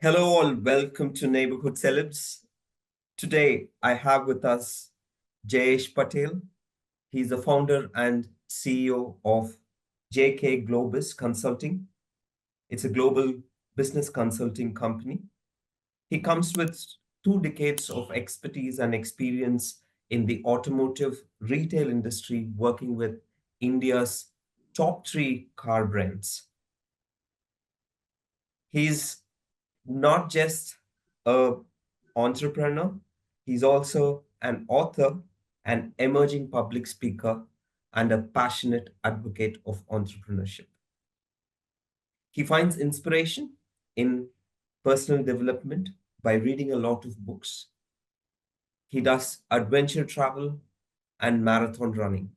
Hello, all. Welcome to Neighbourhood Celebs. Today, I have with us Jayesh Patel. He's the founder and CEO of JKGLOBIZ Consulting. It's a global business consulting company. He comes with 2 decades of expertise and experience in the automotive retail industry, working with India's top 3 car brands. He's not just a entrepreneur, he's also an author, an emerging public speaker, and a passionate advocate of entrepreneurship. He finds inspiration in personal development by reading a lot of books. He does adventure travel and marathon running.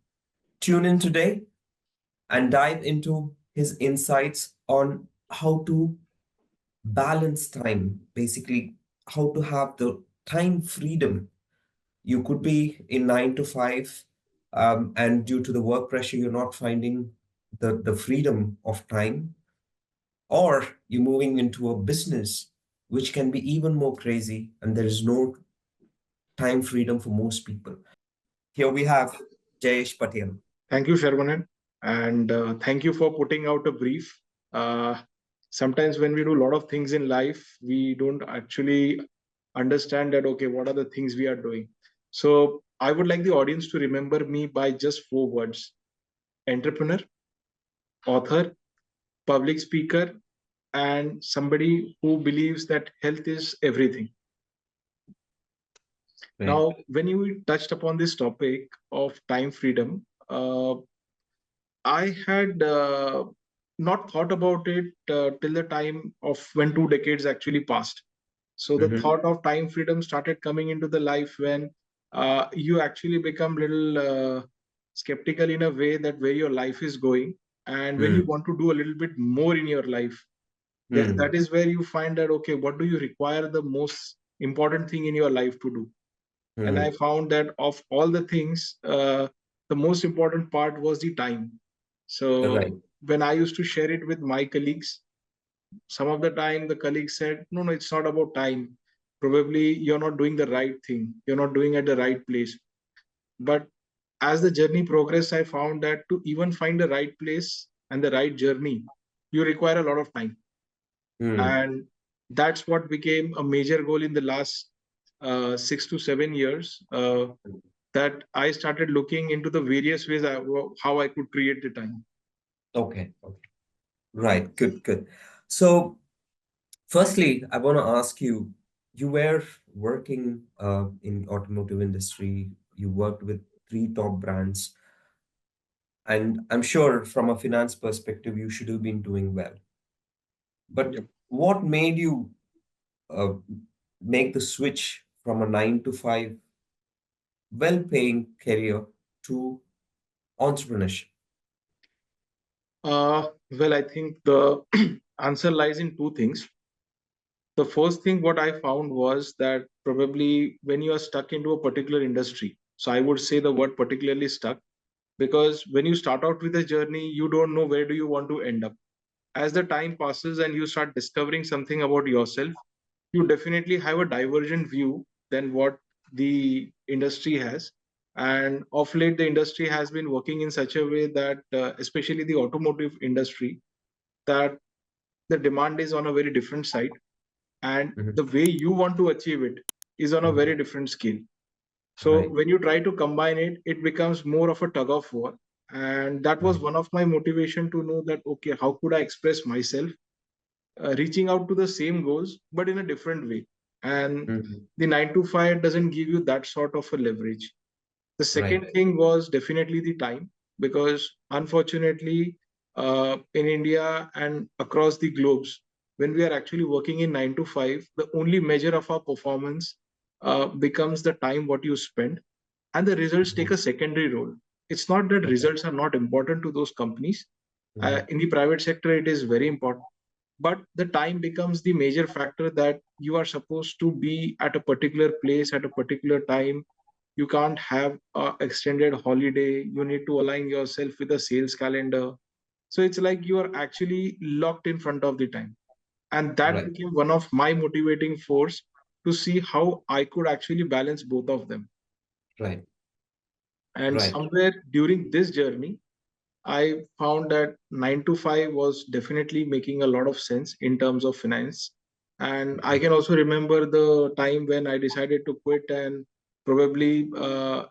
Tune in today and dive into his insights on how to balance time, basically how to have the time freedom. You could be in 9 to 5, and due to the work pressure, you're not finding the freedom of time, or you're moving into a business which can be even more crazy, and there is no time freedom for most people. Here we have Jayesh Patel. Thank you, Sharmanan, and thank you for putting out a brief. Uh, Sometimes when we do a lot of things in life, we don't actually understand that, okay, what are the things we are doing? So I would like the audience to remember me by just 4 words: entrepreneur, author, public speaker, and somebody who believes that health is everything. Right. Now, when you touched upon this topic of time freedom, I had not thought about it till the time of when 2 decades actually passed. So the thought of time freedom started coming into the life when you actually become little skeptical in a way that where your life is going, and when you want to do a little bit more in your life, that is where you find that, okay, what do you require the most important thing in your life to do? And I found that of all the things, the most important part was the time. So Right. when I used to share it with my colleagues, some of the time the colleagues said, no, no, it's not about time. Probably you're not doing the right thing. You're not doing at the right place. But as the journey progressed, I found that to even find the right place and the right journey, you require a lot of time. And that's what became a major goal in the last 6 to 7 years, that I started looking into the various ways how I could create the time. Okay. Right. Good. So, firstly, I want to ask you, you were working in automotive industry, you worked with 3 top brands, and I'm sure from a finance perspective, you should have been doing well. But Yep. what made you uh, make the switch from a 9 to 5 well-paying career to entrepreneurship? Well, I think the answer lies in 2 things. The first thing what I found was that probably when you are stuck into a particular industry, so I would say the word particularly stuck, because when you start out with a journey, you don't know where do you want to end up. As the time passes and you start discovering something about yourself, you definitely have a divergent view than what the industry has. And of late, the industry has been working in such a way that, especially the automotive industry, that the demand is on a very different side, and the way you want to achieve it is on a very different scale. So Right. when you try to combine it, it becomes more of a tug of war. And that was one of my motivation to know that, okay, how could I express myself, reaching out to the same goals, but in a different way. And the 9 to 5 doesn't give you that sort of a leverage. The second Right. thing was definitely the time, because unfortunately, in India and across the globes, when we are actually working in 9 to 5, the only measure of our performance becomes the time what you spend, and the results take a secondary role. It's not that results are not important to those companies. In the private sector, it is very important, but the time becomes the major factor, that you are supposed to be at a particular place at a particular time. You can't have a extended holiday. You need to align yourself with a sales calendar. So it's like you are actually locked in front of the time. And that Right. became one of my motivating force to see how I could actually balance both of them. Right. And Right. somewhere during this journey, I found that 9 to 5 was definitely making a lot of sense in terms of finance. And I can also remember the time when I decided to quit, and probably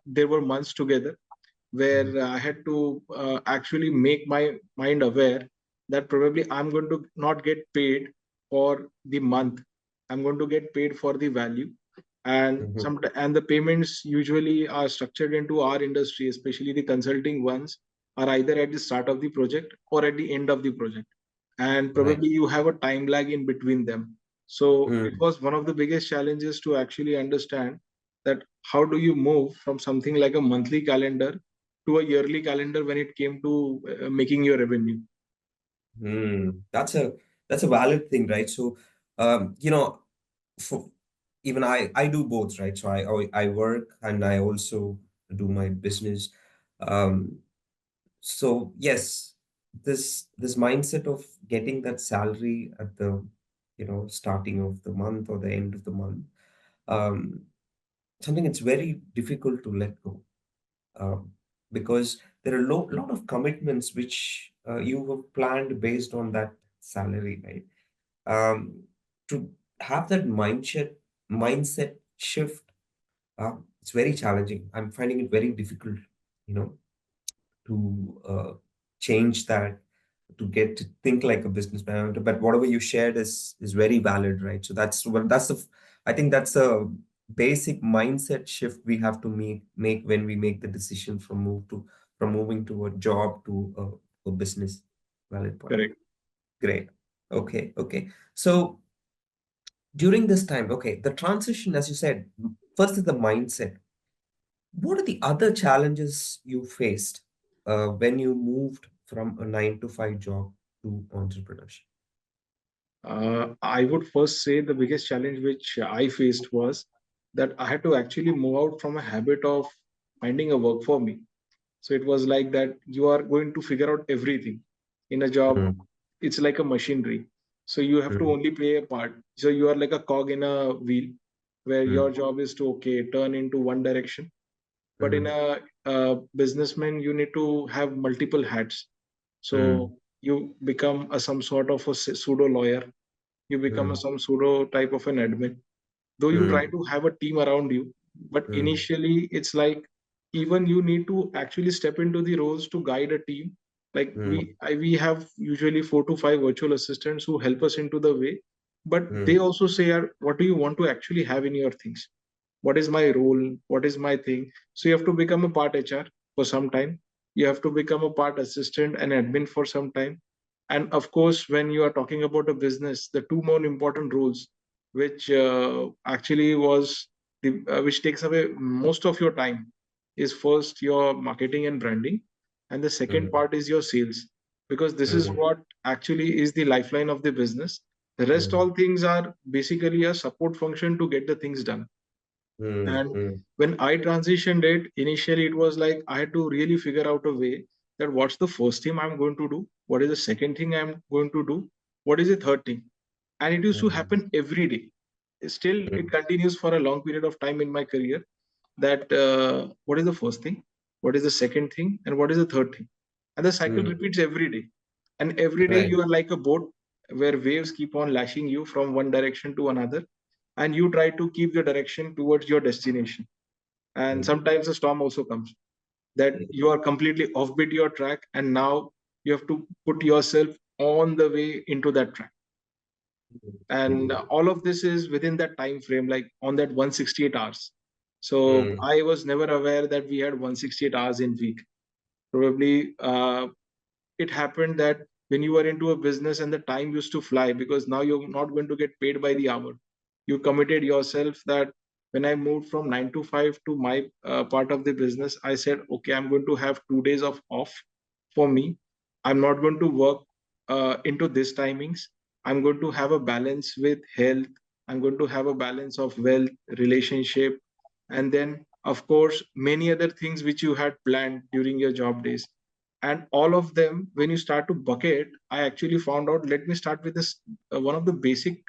there were months together where I had to actually make my mind aware that probably I'm going to not get paid for the month. I'm going to get paid for the value. Mhm. And the payments usually are structured into our industry, especially the consulting ones, are either at the start of the project or at the end of the project. And Right. probably you have a time lag in between them. So it Mm. was one of the biggest challenges to actually understand that how do you move from something like a monthly calendar to a yearly calendar when it came to making your revenue. Mm. That's a valid thing, right? So, you know, for even I do both, right? So I work and I also do my business. Um, so yes, this mindset of getting that salary at the starting of the month or the end of the month, um, something it's very difficult to let go, um, because there are lot of commitments which you have planned based on that salary, right? um, to have that mindset shift, it's very challenging. I'm finding it very difficult, you know, to change that, to get to think like a businessman. But whatever you shared is very valid, right? So I think that's a basic mindset shift we have to make when we make the decision from moving to a job to a business. Valid point. Correct. Great. Okay. Okay. So during this time, okay, the transition, as you said, first is the mindset. What are the other challenges you faced when you moved from a 9 to 5 job to entrepreneurship? I would first say the biggest challenge which I faced was that I had to actually move out from a habit of finding a work for me. So it was like that you are going to figure out everything in a job. Mm, It's like a machinery. So you have to mm, only play a part. So you are like a cog in a wheel where your mm, job is to, okay, turn into one direction. But in mm, a businessman, you need to have multiple hats. mm, So you become some sort of a pseudo lawyer. You become mm, some pseudo type of an admin, though you try mm, to have a team around you. But mm, initially it's like even you need to actually step into the roles to guide a team. Like mm, we have usually 4 to 5 virtual assistants who help us into the way, but they mm, also say, what do you want to actually have in your things? What is my role? What is my thing? So you have to become a part HR for some time. You have to become a part assistant and admin for some time. And of course, when you are talking about a business, the two more important roles, which actually was which takes away most of your time, is first your marketing and branding, and the second mm, part is your sales, because this is mm, what actually is the lifeline of the business. The rest mm, all things are basically a support function to get the things done. mm, And mm, when I transitioned it, initially it was like I had to really figure out a way that what's the first thing I'm going to do, what is the second thing I'm going to do, what is the third thing. And it used to mm, happen every day. Still, it mm, continues for a long period of time in my career. That what is the first thing, what is the second thing, and what is the third thing. And the cycle mm. repeats every day. And every day Right. you are like a boat where waves keep on lashing you from one direction to another, and you try to keep the direction towards your destination. And Mm, sometimes a storm also comes that you are completely offbeat your track, and now you have to put yourself on the way into that track. And mm, all of this is within that time frame, like on that 168 hours. So mm, I was never aware that we had 168 hours in week. Probably it happened that when you were into a business and the time used to fly, because now you're not going to get paid by the hour. You committed yourself that when I moved from 9 to 5 to my part of the business, I said, okay, I'm going to have 2 days of off for me. I'm not going to work into this timings. I'm going to have a balance with health. I'm going to have a balance of wealth, relationship, and then, of course, many other things which you had planned during your job days. And all of them, when you start to bucket, I actually found out, let me start with this. One of the basic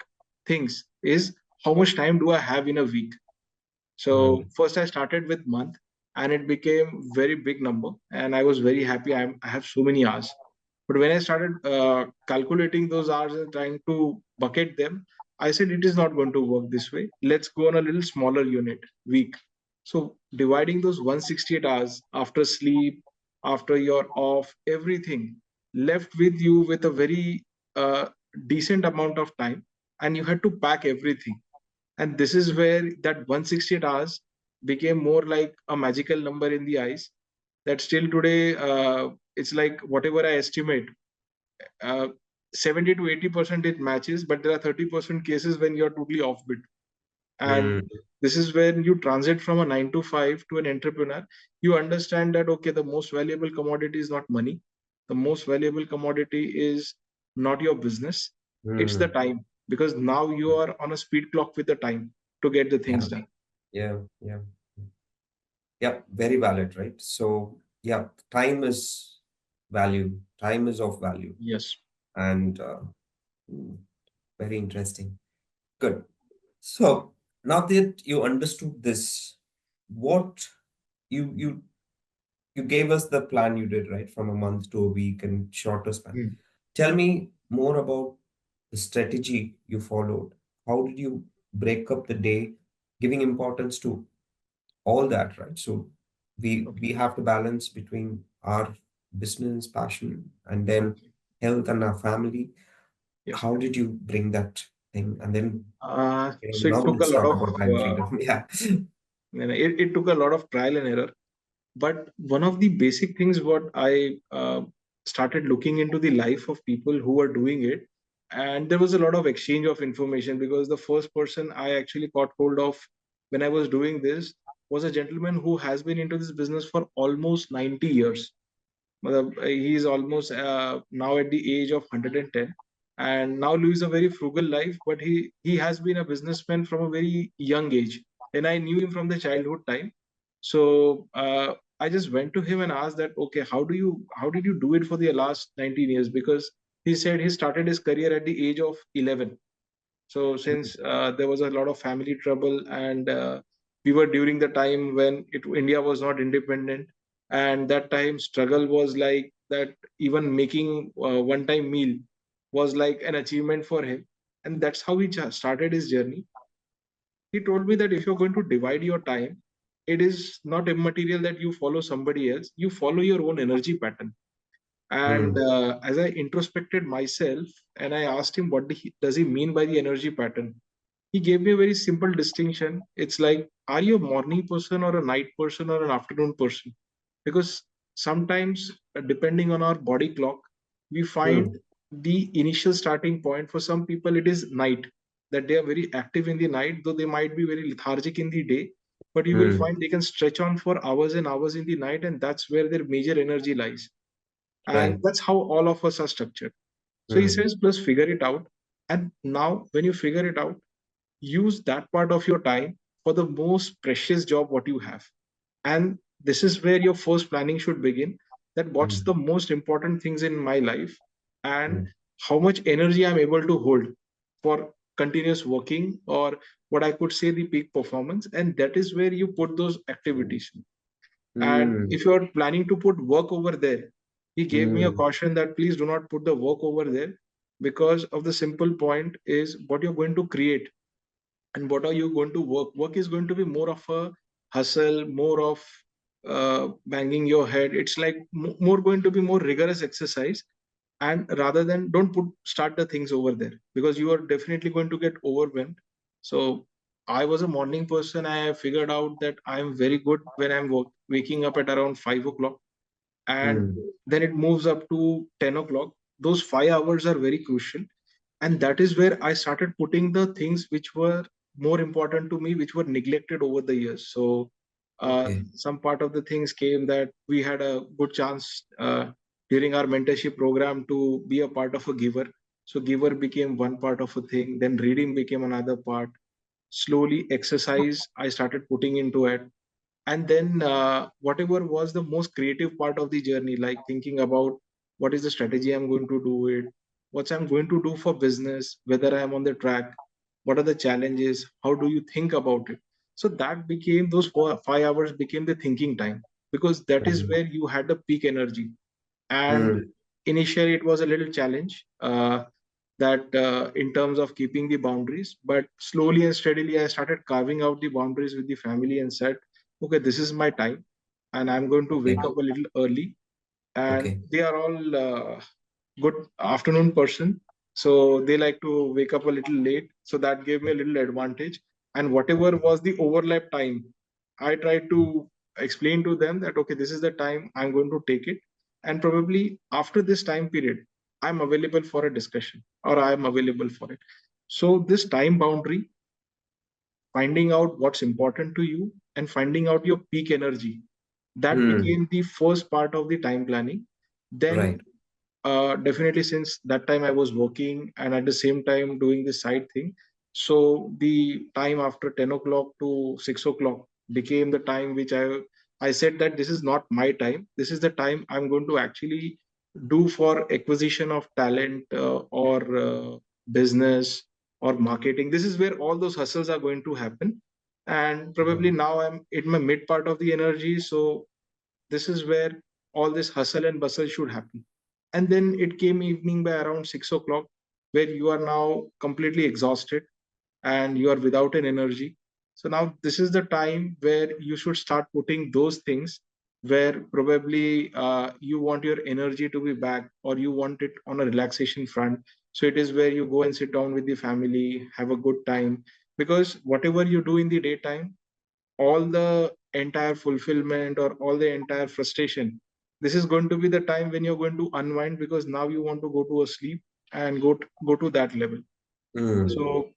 things is, how much time do I have in a week? So mm, first I started with month, and it became very big number, and I was very happy. I have so many hours. But when I started calculating those hours and trying to bucket them, I said it is not going to work this way. Let's go on a little smaller unit, week. So dividing those 168 hours after sleep, after you're off, everything left with you with a very uh, decent amount of time, and you had to pack everything. And this is where that 168 hours became more like a magical number in the eyes, that still today, it's like whatever I estimate, uh, 70 to 80% it matches, but there are 30% cases when you're totally offbeat. And mm, this is when you transit from a 9 to 5 to an entrepreneur. You understand that, okay, the most valuable commodity is not money. The most valuable commodity is not your business. It's the mm. time, because now you are on a speed clock with the time to get the things Yeah, done. yeah, yeah. Yeah, very valid, right? So, yeah, time is value. Time is of value. Yes. And mm, very interesting. Good. So, now that you understood this, what you you you gave us the plan you did, right? From a month to a week and shorter span. Mm. Tell me more about the strategy you followed. How did you break up the day, giving importance to all that, right? So we Okay. have to balance between our business passion and then Okay. health and our family. Yeah. How did you bring that thing? And then So it now took a let's lot talk of about time freedom. Yeah. it took a lot of trial and error. But one of the basic things what I started looking into the life of people who were doing it, and there was a lot of exchange of information, because the first person I actually caught hold of when I was doing this was a gentleman who has been into this business for almost 90 years. He is almost now at the age of 110, and now lives a very frugal life, but he has been a businessman from a very young age, and I knew him from the childhood time. So I just went to him and asked that, okay, how did you do it for the last 19 years? Because he said he started his career at the age of 11. So since there was a lot of family trouble, and we were during the time when India was not independent, and that time struggle was like that. Even making one-time meal was like an achievement for him, and that's how he started his journey. He told me that if you're going to divide your time, it is not immaterial that you follow somebody else. You follow your own energy pattern. And Mm, as I introspected myself and I asked him what does he mean by the energy pattern, he gave me a very simple distinction. It's like, are you a morning person or a night person or an afternoon person? Because sometimes, depending on our body clock, we find mm, the initial starting point. For some people, it is night, that they are very active in the night, though they might be very lethargic in the day. But you will mm. find they can stretch on for hours and hours in the night, and that's where their major energy lies. And Right. that's how all of us are structured. So he Mm, says, plus figure it out. And now, when you figure it out, use that part of your time for the most precious job what you have. And this is where your first planning should begin, that what's mm, the most important things in my life, and mm, how much energy I'm able to hold for continuous working, or what I could say the peak performance. And that is where you put those activities. And mm, if you're planning to put work over there, he gave me a mm. caution that please do not put the work over there, because of the simple point is what you're going to create and what are you going to work is going to be more of a hustle, more of banging your head. It's like more going to be more rigorous exercise. And rather than, don't put start the things over there, because you are definitely going to get overwhelmed. So I was a morning person. I figured out that I'm very good when I'm waking up at around 5 o'clock, and Mm, then it moves up to 10 o'clock. Those 5 hours are very crucial. And that is where I started putting the things which were more important to me, which were neglected over the years. So okay. some part of the things came that we had a good chance during our mentorship program to be a part of a giver. So giver became one part of a thing, then reading became another part. Slowly exercise I started putting into it. And then whatever was the most creative part of the journey, like thinking about what is the strategy I'm going to do it, what I'm going to do for business, whether I am on the track, what are the challenges, how do you think about it. So that became those 5 hours became the thinking time, because that is Mm, where you had the peak energy. And mm, initially it was a little challenge, that in terms of keeping the boundaries, but slowly and steadily I started carving out the boundaries with the family and said, okay, this is my time, and I'm going to okay, wake up a little early. And okay. they are all good afternoon person, so they like to wake up a little late, so that gave me a little advantage. And whatever was the overlap time, I tried to explain to them that okay, this is the time I'm going to take it, and probably after this time period I'm available for a discussion, or I'm available for it. So this time boundary, finding out what's important to you and finding out your peak energy, that Mm, became the first part of the time planning. Then right. definitely, since that time I was working and at the same time doing this side thing, so the time after 10 o'clock to 6 o'clock became the time which I said that this is not my time, this is the time I'm going to actually do for acquisition of talent, or business or marketing. This is where all those hustles are going to happen. And probably Mm, now I'm in my mid part of the energy, so this is where all this hustle and bustle should happen. And then it came evening by around 6 o'clock, where you are now completely exhausted and you are without an energy. So now this is the time where you should start putting those things where probably you want your energy to be back, or you want it on a relaxation front. So it is where you go and sit down with the family, have a good time, because whatever you do in the daytime, all the entire fulfillment or all the entire frustration, this is going to be the time when you're going to unwind, because now you want to go to a sleep and go to that level. mm, So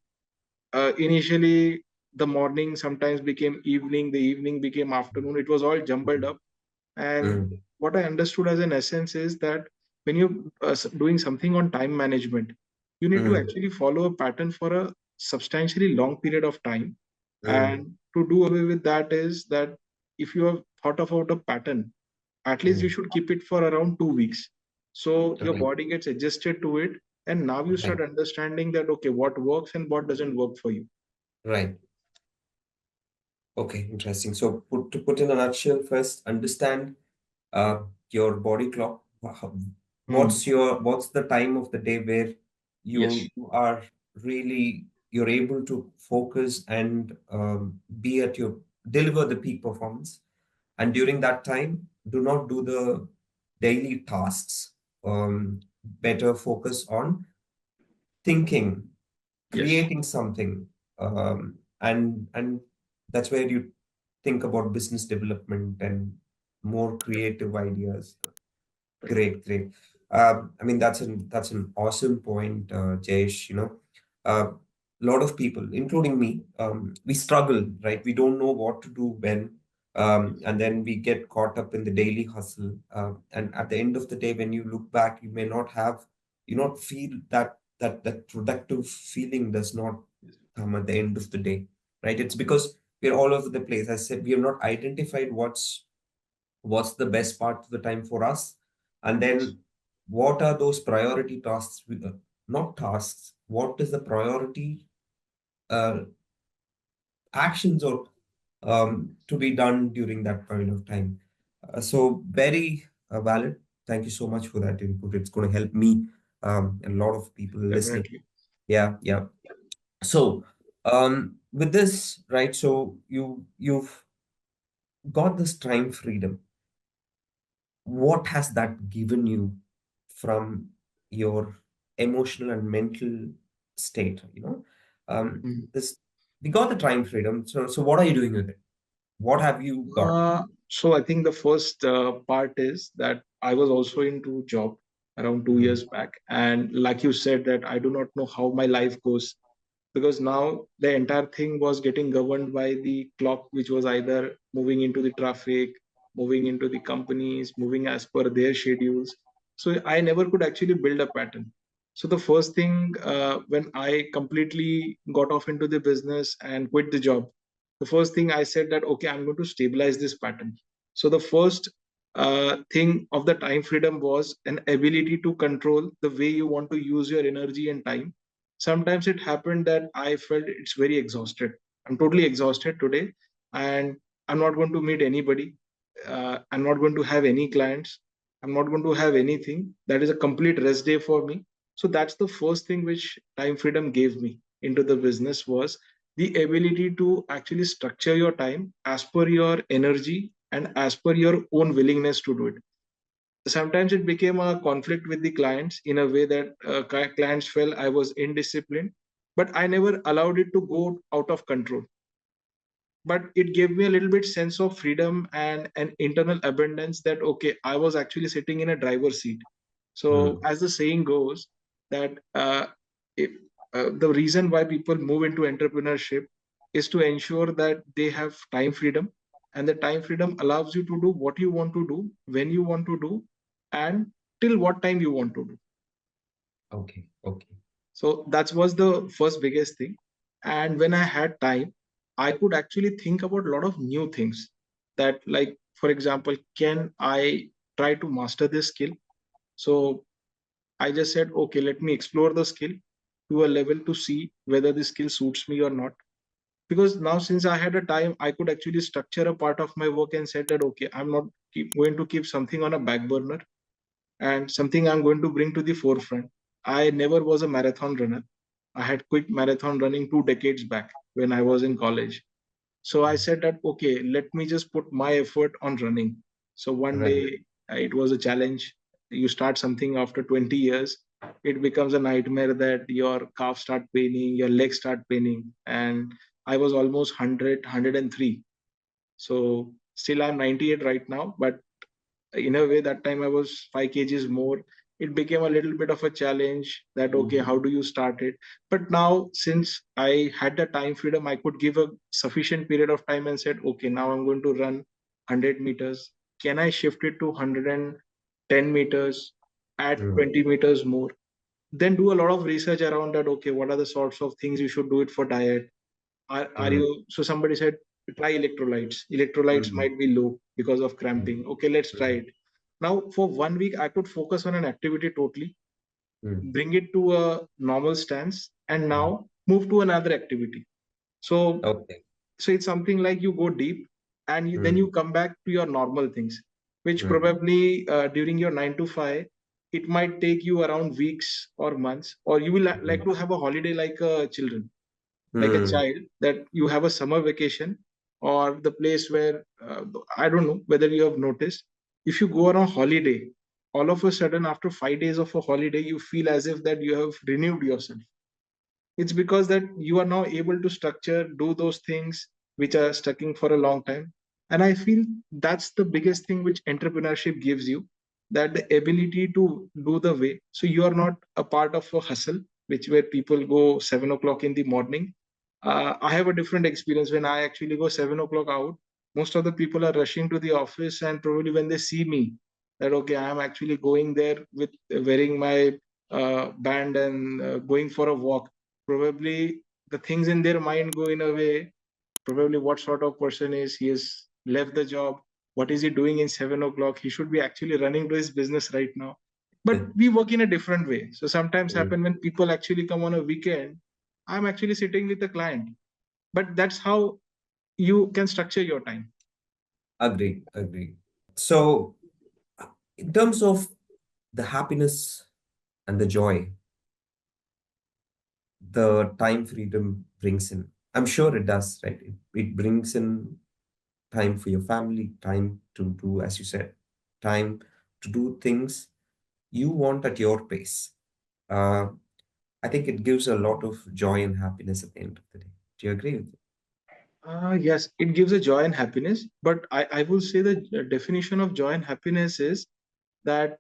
initially the morning sometimes became evening, the evening became afternoon, it was all jumbled up. And mm, what I understood as an essence is that when you're doing something on time management, you need to mm, actually follow a pattern for a substantially long period of time. mm, And to do away with that is that if you have thought about a pattern, at least you mm. should keep it for around 2 weeks. So your Right, body gets adjusted to it. And now you right, start understanding that, okay, what works and what doesn't work for you. right. Okay, interesting. So to put in a nutshell, first understand uh, your body clock. Hmm. What's the time of the day where Yes. you are really you're able to focus and be at your deliver the peak performance. And during that time, do not do the daily tasks. Better focus on thinking, Yes. creating something, and that's where you think about business development and more creative ideas. Great, great. I mean, that's an awesome point, Jayesh. A lot of people, including me, we struggle, right? We don't know what to do when, and then we get caught up in the daily hustle. And at the end of the day, when you look back, you not feel that productive feeling does not come at the end of the day, right? It's because we're all over the place. I said we have not identified what's the best part of the time for us, and Yes. then what are those priority tasks not tasks, what is the priority uh, actions or to be done during that point of time. So very valid. Thank you so much for that input. It's going to help me, and a lot of people listening. Definitely. Yeah, yeah. So with this, right, so you've got this time freedom. What has that given you from your emotional and mental state, Mhm. this we got the time freedom, so what are you doing with it? What have you got? So I think the first part is that I was also into job around 2 years Mm, back, and like you said, that I do not know how my life goes, because now the entire thing was getting governed by the clock, which was either moving into the traffic, moving into the companies, moving as per their schedules. So I never could actually build a pattern. So the first thing, when I completely got off into the business and quit the job, the first thing I said that, okay, I'm going to stabilize this pattern. So the first thing of the time freedom was an ability to control the way you want to use your energy and time. Sometimes it happened that I felt it's very exhausted. I'm totally exhausted today, and I'm not going to meet anybody. I'm not going to have any clients. I'm not going to have anything. That is a complete rest day for me. So that's the first thing which time freedom gave me into the business, was the ability to actually structure your time as per your energy and as per your own willingness to do it. Sometimes it became a conflict with the clients in a way that clients felt I was indisciplined, but I never allowed it to go out of control. But it gave me a little bit sense of freedom and an internal abundance that, okay, I was actually sitting in a driver's seat. So Mm. as the saying goes, that if, the reason why people move into entrepreneurship is to ensure that they have time freedom, and the time freedom allows you to do what you want to do, when you want to do, and till what time you want to do. Okay, okay. So that was the first biggest thing. And when I had time, I could actually think about a lot of new things that, like, for example, can I try to master this skill? So I just said, okay, let me explore the skill to a level to see whether the skill suits me or not. Because now, since I had a time, I could actually structure a part of my work and said that, okay, I'm not going to keep something on a back burner, and something I'm going to bring to the forefront. I never was a marathon runner. I had quit marathon running 2 decades back when I was in college. So I said that, okay, let me just put my effort on running. So one Right. day it was a challenge. You start something after 20 years, it becomes a nightmare that your calf start paining, your legs start paining. And I was almost 100, 103. So still I'm 98 right now, but in a way that time I was 5 kgs more. It became a little bit of a challenge that, okay, Mm. how do you start it? But now, since I had the time freedom, I could give a sufficient period of time and said, okay, now I'm going to run 100 meters. Can I shift it to 110 meters, add Mm. 20 meters more? Then do a lot of research around that. Okay, what are the sorts of things you should do it for diet? Are Mm. you, so somebody said, try electrolytes Mm. might be low because of Mm. cramping. Okay, let's try Mm. it. Now for 1 week I could focus on an activity totally, Mm. bring it to a normal stance, and Mm. now move to another activity. So Okay. it's something like you go deep, and then Mm. you come back to your normal things, which Mm. probably during your 9 to 5, it might take you around weeks or months, or you will like Mm. to have a holiday like children, like a Mm. child, that you have a summer vacation, or the place where I don't know whether you have noticed, if you go on a holiday, all of a sudden after 5 days of a holiday you feel as if that you have renewed yourself. It's because that you are now able to structure, do those things which are stucking for a long time. And I feel that's the biggest thing which entrepreneurship gives you, that the ability to do the way. So you are not a part of a hustle, which where people go 7 o'clock in the morning. I have a different experience. When I actually go 7 o'clock out, most of the people are rushing to the office, and probably when they see me, that, okay, I am actually going there with wearing my band and going for a walk, probably the things in their mind go in a way, probably what sort of person is he, has left the job, what is he doing in 7 o'clock, he should be actually running to his business right now. But we work in a different way. So sometimes Mm. happen when people actually come on a weekend, I'm actually sitting with the client. But that's how you can structure your time. Agree, agree. So, in terms of the happiness and the joy the time freedom brings in, I'm sure it does, right? It brings in time for your family, time to do, as you said, time to do things you want at your pace. Uh, I think it gives a lot of joy and happiness at the end of the day. Do you agree with it? Yes, it gives a joy and happiness, but I will say the definition of joy and happiness is that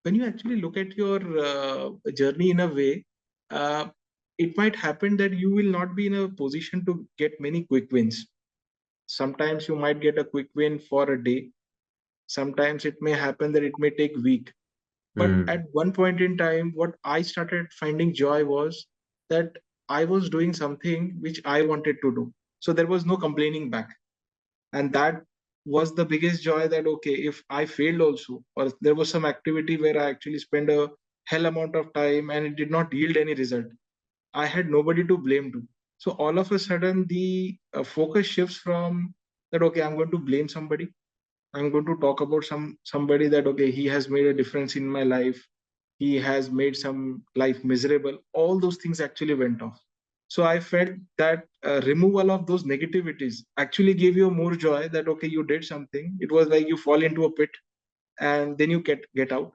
when you actually look at your journey in a way, uh, it might happen that you will not be in a position to get many quick wins. Sometimes you might get a quick win for a day. Sometimes it may happen that it may take week. But Mm. at one point in time, what I started finding joy was that I was doing something which I wanted to do. So there was no complaining back. And that was the biggest joy, that okay, if I failed also, or there was some activity where I actually spent a hell amount of time and it did not yield any result, I had nobody to blame to. So all of a sudden the focus shifts from that, okay, I'm going to blame somebody, I'm going to talk about somebody, that okay, he has made a difference in my life, he has made some life miserable. All those things actually went off. So I felt that removal of those negativities actually gave you more joy, that okay, you did something. It was like you fall into a pit and then you get out,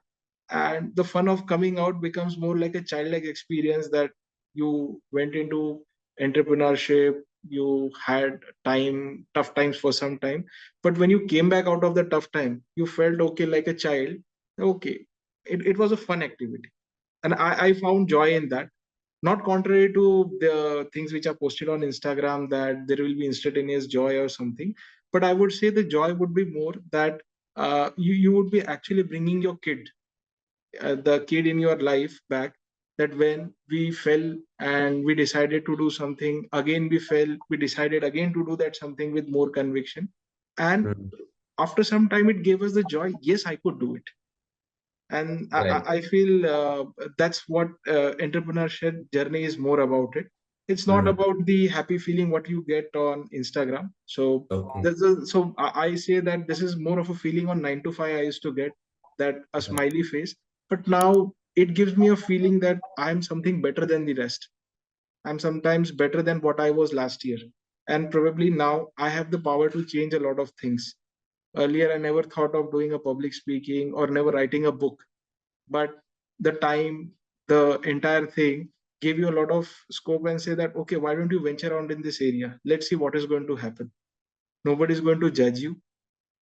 and the fun of coming out becomes more like a childlike experience, that you went into entrepreneurship, you had tough times for some time, but when you came back out of the tough time, you felt okay like a child. Okay, it was a fun activity, and I found joy in that. Not contrary to the things which are posted on Instagram, that there will be instantaneous joy or something, but I would say the joy would be more that you would be actually bringing your kid, the kid in your life back, that when we fell and we decided to do something again, we fell, we decided again to do that something with more conviction, and Mm. after some time it gave us the joy, yes, I could do it. And Right. I feel that's what entrepreneurship journey is more about. It it's not Mm. about the happy feeling what you get on Instagram. So Okay. I say that this is more of a feeling on 9 to 5 I used to get, that a Right. smiley face, but now it gives me a feeling that I'm something better than the rest. I'm sometimes better than what I was last year, and probably now I have the power to change a lot of things. Earlier I never thought of doing a public speaking or never writing a book, but the time, the entire thing gave you a lot of scope and say that okay, why don't you venture around in this area, let's see what is going to happen. Nobody's going to judge you,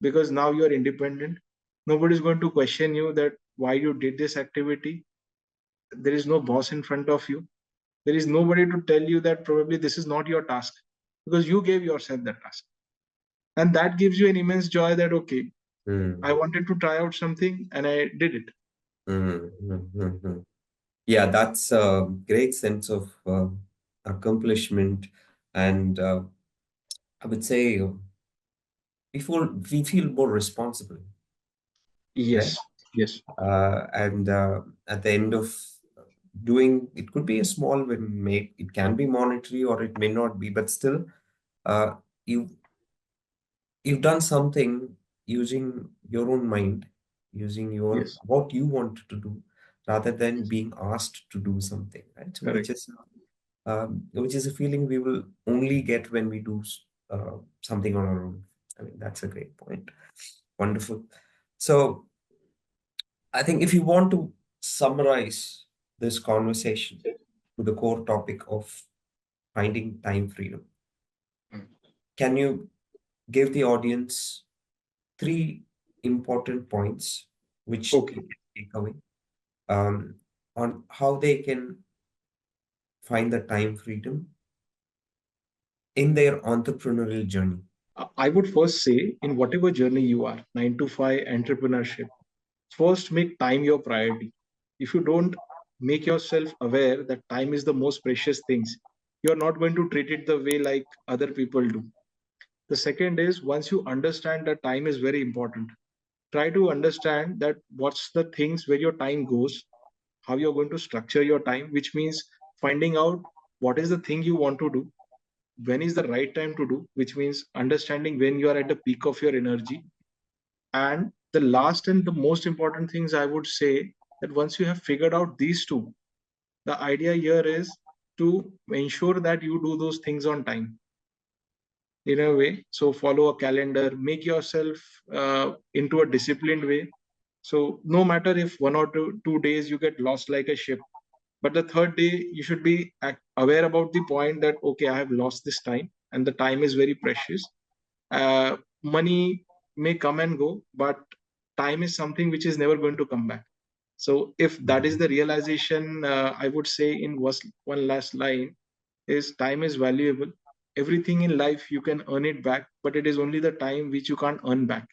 because now you are independent. Nobody's going to question you that why you did this activity. There is no boss in front of you. There is nobody to tell you that probably this is not your task, because you gave yourself that task. And that gives you an immense joy, that okay, I Mm. wanted to try out something and I did it. Mm. Mm. Mm. Mm. Yeah, that's a great sense of accomplishment, and I would say we feel more responsible, right? Yes, yes, And at the end of doing, it could be a small win, may it can be monetary or it may not be, but still, uh, you you've done something using your own mind, using your yes, what you want to do, rather than being asked to do something, right? So correct. which is a feeling we will only get when we do something on our own. I mean, that's a great point. Wonderful. So I think if you want to summarize this conversation to the core topic of finding time freedom, can you give the audience three important points which they Okay. can take away um, on how they can find the time freedom in their entrepreneurial journey? I would first say, in whatever journey you are, 9 to 5 entrepreneurship, first make time your priority. If you don't make yourself aware that time is the most precious things, you're not going to treat it the way like other people do. The second is, once you understand that time is very important, try to understand that what's the things where your time goes, how you're going to structure your time, which means finding out what is the thing you want to do, when is the right time to do, which means understanding when you are at the peak of your energy. And the last and the most important things I would say, that once you have figured out these two, the idea here is to ensure that you do those things on time in a way. So follow a calendar, make yourself into a disciplined way. So no matter if 1 or 2 days you get lost like a ship, but the third day you should be aware about the point that okay, I have lost this time and the time is very precious. Money may come and go, but time is something which is never going to come back. So if that is Mhm. the realization, I would say in one last line is, time is valuable. Everything in life you can earn it back, but it is only the time which you can't earn back.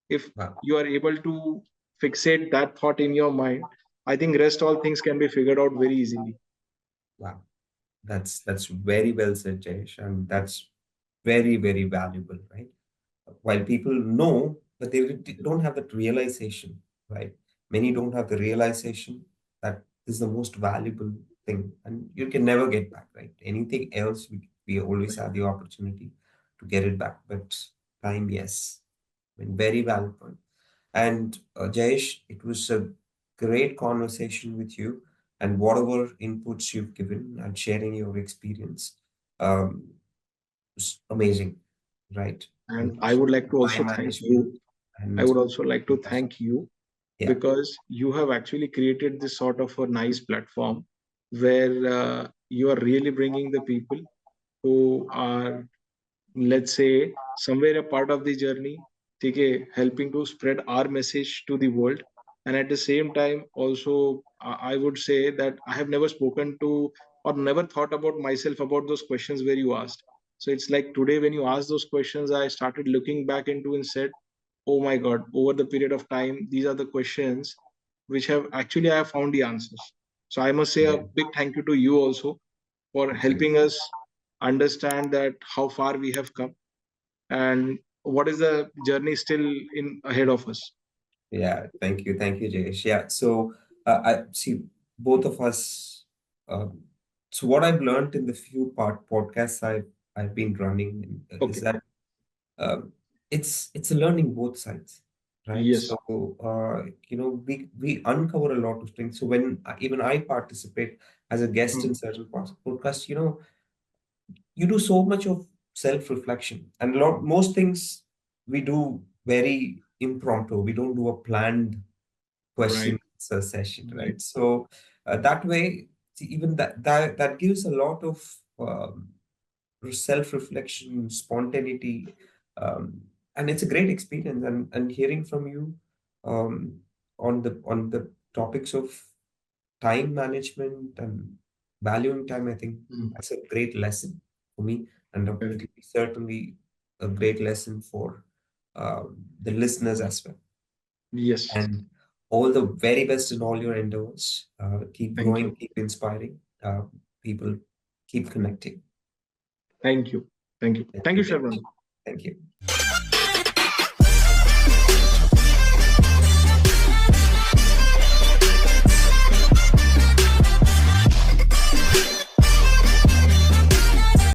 If Wow, you are able to fixate that thought in your mind, I think rest all things can be figured out very easily. wow, that's very well said, Jayesh, and that's very, very valuable, right? While people know, but they don't have that realization, right? Many don't have the realization that this is the most valuable thing, and you can never get back, right? Anything else, we always have the opportunity to get it back, but time, yes. I mean, very valid point. And Jayesh, it was a great conversation with you, and whatever inputs you've given and sharing your experience was amazing, right? And I would Especially like to also time thank management you. I and would also like to thank you yeah, because you have actually created this sort of a nice platform where you are really bringing the people who are, let's say, somewhere a part of the journey, okay, helping to spread our message to the world. And at the same time, also, I would say that I have never spoken to or never thought about myself about those questions where you asked. So it's like today when you asked those questions, I started looking back into and said, oh my God, over the period of time, these are the questions which have actually I have found the answers. So I must say a yeah, big thank you to you also for thank you. helping us understand that how far we have come and what is the journey still in ahead of us. Yeah, thank you, Jayesh. Yeah, so I see both of us. Um, so what I've learned in the few podcasts I've been running is Okay. that um, it's a learning both sides, right? Yes. So we uncover a lot of things. So when even I participate as a guest Hmm. in certain podcasts, you do so much of self-reflection, and a lot most things we do very impromptu. We don't do a planned question Right. answer session, Right. right? So that way, see, even that gives a lot of self-reflection, spontaneity, and it's a great experience. And hearing from you um, on the topics of time management and valuing time, I think Hmm. that's a great lesson for me, and Correct. it'll be certainly a great lesson for the listeners as well. Yes. And all the very best in all your endeavors. Keep Thank growing, you. keep inspiring. People keep connecting. Thank you. Thank you. Thank Thank you, you, Jayesh. Sharman. Thank you.